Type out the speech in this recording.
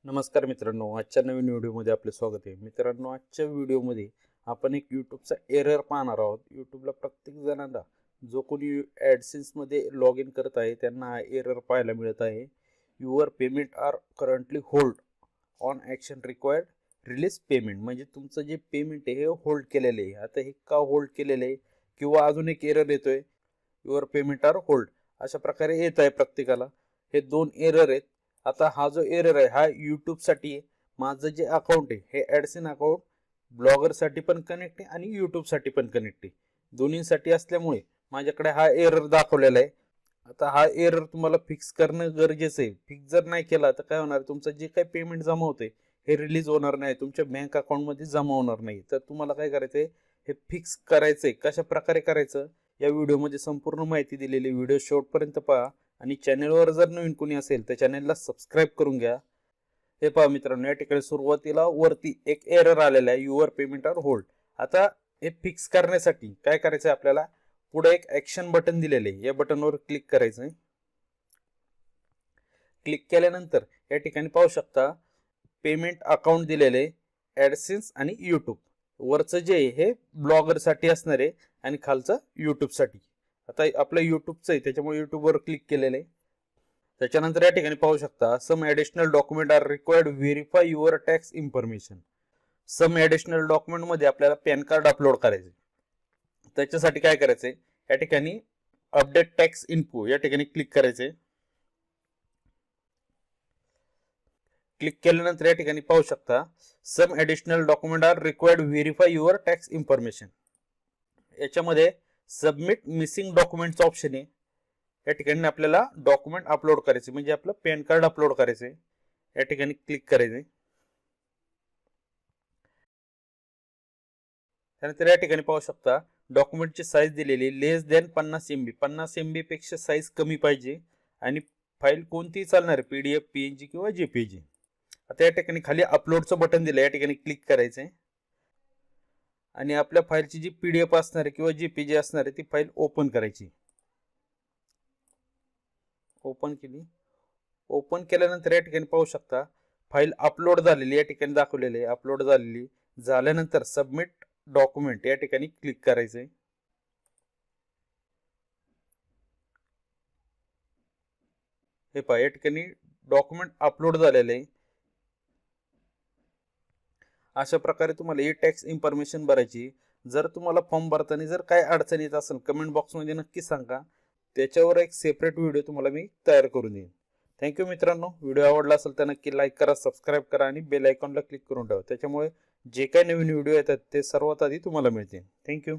नमस्कार मित्रांनो, आजच्या नवीन व्हिडिओमध्ये आपले स्वागत आहे. मित्रांनो, आजच्या व्हिडिओमध्ये आपण एक यूट्यूबचा एरर पाहणार आहोत. यूट्यूबला प्रत्येक जणांना जो कोणी ॲडसेन्समध्ये लॉग इन करत आहे त्यांना हा एरर पाहायला मिळत आहे. Your payment are currently hold on action required release payment. म्हणजे तुमचं जे पेमेंट आहे हे होल्ड केलेलं आहे. आता हे का होल्ड केलेलं आहे किंवा अजून एक एरर येतोय युअर पेमेंट आर होल्ड, अशा प्रकारे येत आहे प्रत्येकाला. हे दोन एरर आहेत. आता हा जो एरर आहे हा यूट्यूबसाठी आहे. माझं जे अकाउंट आहे हे ॲडसेन अकाउंट ब्लॉगरसाठी पण कनेक्ट आहे आणि यूट्यूबसाठी पण कनेक्ट आहे. दोन्हीसाठी असल्यामुळे माझ्याकडे हा एरर दाखवलेला आहे. आता हा एरर तुम्हाला फिक्स करणं गरजेचं आहे. फिक्स जर नाही केला तर काय होणार, तुमचं जे काही पेमेंट जमा होते हे रिलीज होणार नाही, तुमच्या बँक अकाउंटमध्ये जमा होणार नाही. तर तुम्हाला काय करायचं आहे, हे फिक्स करायचं आहे. कशा प्रकारे करायचं या व्हिडिओमध्ये संपूर्ण माहिती दिलेली. व्हिडिओ शेवटपर्यंत पहा आणि चॅनलवर जर नवीन कोणी असेल तर चॅनलला सबस्क्राईब करून घ्या. हे पहा मित्रांनो, या ठिकाणी सुरुवातीला वरती एक एरर आलेला आहे, युअर पेमेंट आर होल्ड. आता हे फिक्स करण्यासाठी काय करायचं आहे, आपल्याला पुढे एक ॲक्शन बटन दिलेले आहे, या बटनवर क्लिक करायचं आहे. क्लिक केल्यानंतर या ठिकाणी पाहू शकता पेमेंट अकाउंट दिलेले ॲडसेन्स आणि यूट्यूब. वरचं जे आहे हे ब्लॉगरसाठी असणार आहे आणि खालचं यूट्यूबसाठी. आता आपलं यूट्यूबचं आहे त्याच्यामुळे यूट्यूबवर क्लिक केलेलं आहे. त्याच्यानंतर या ठिकाणी पाहू शकता some additional document are required verify your tax information. Some additional डॉक्युमेंटमध्ये आपल्याला पॅन कार्ड अपलोड करायचे. त्याच्यासाठी काय करायचंय, या ठिकाणी अपडेट टॅक्स इन्फो या ठिकाणी क्लिक करायचे. क्लिक केल्यानंतर या ठिकाणी पाहू शकता some additional document are required verify your tax information. याच्यामध्ये सबमिट मिसिंग डॉक्युमेंटचा ऑप्शन आहे. या ठिकाणी आपल्याला डॉक्युमेंट अपलोड करायचे, म्हणजे आपलं पॅन कार्ड अपलोड करायचे. या ठिकाणी क्लिक करायचे. त्यानंतर या ठिकाणी पाहू शकता डॉक्युमेंटची साईज दिलेली लेस दॅन 50 MB. 50 MB पेक्षा साईज कमी पाहिजे आणि फाईल कोणतीही चालणार आहे, PDF, PNG किंवा JPG. आता या ठिकाणी खाली अपलोडचं बटन दिलं, या ठिकाणी क्लिक करायचंय आणि आपल्या फाईलची जी PDF असणार आहे किंवा JPG असणार आहे ती फाईल ओपन करायची. ओपन केली. ओपन केल्यानंतर या ठिकाणी पाहू शकता फाईल अपलोड झालेली या ठिकाणी दाखवलेली आहे. अपलोड झालेली झाल्यानंतर सबमिट डॉक्युमेंट या ठिकाणी क्लिक करायचंय. हे पहा, या ठिकाणी डॉक्युमेंट अपलोड झालेले आहे. अशा प्रकारे तुम्हाला ई टॅक्स इन्फॉर्मेशन भरायची. जर तुम्हाला फॉर्म भरताना जर काय अडचण येत असेल कमेंट बॉक्समध्ये नक्की सांगा. त्याच्यावर एक सेपरेट व्हिडिओ तुम्हाला मी तयार करून देईन. थँक्यू मित्रांनो. व्हिडिओ आवडला असेल तर नक्की लाईक करा, सबस्क्राईब करा आणि बेल आयकॉनला क्लिक करून ठेवा. त्याच्यामुळे जे काही नवीन व्हिडिओ येतात ते सर्वात आधी तुम्हाला मिळतील. थँक्यू.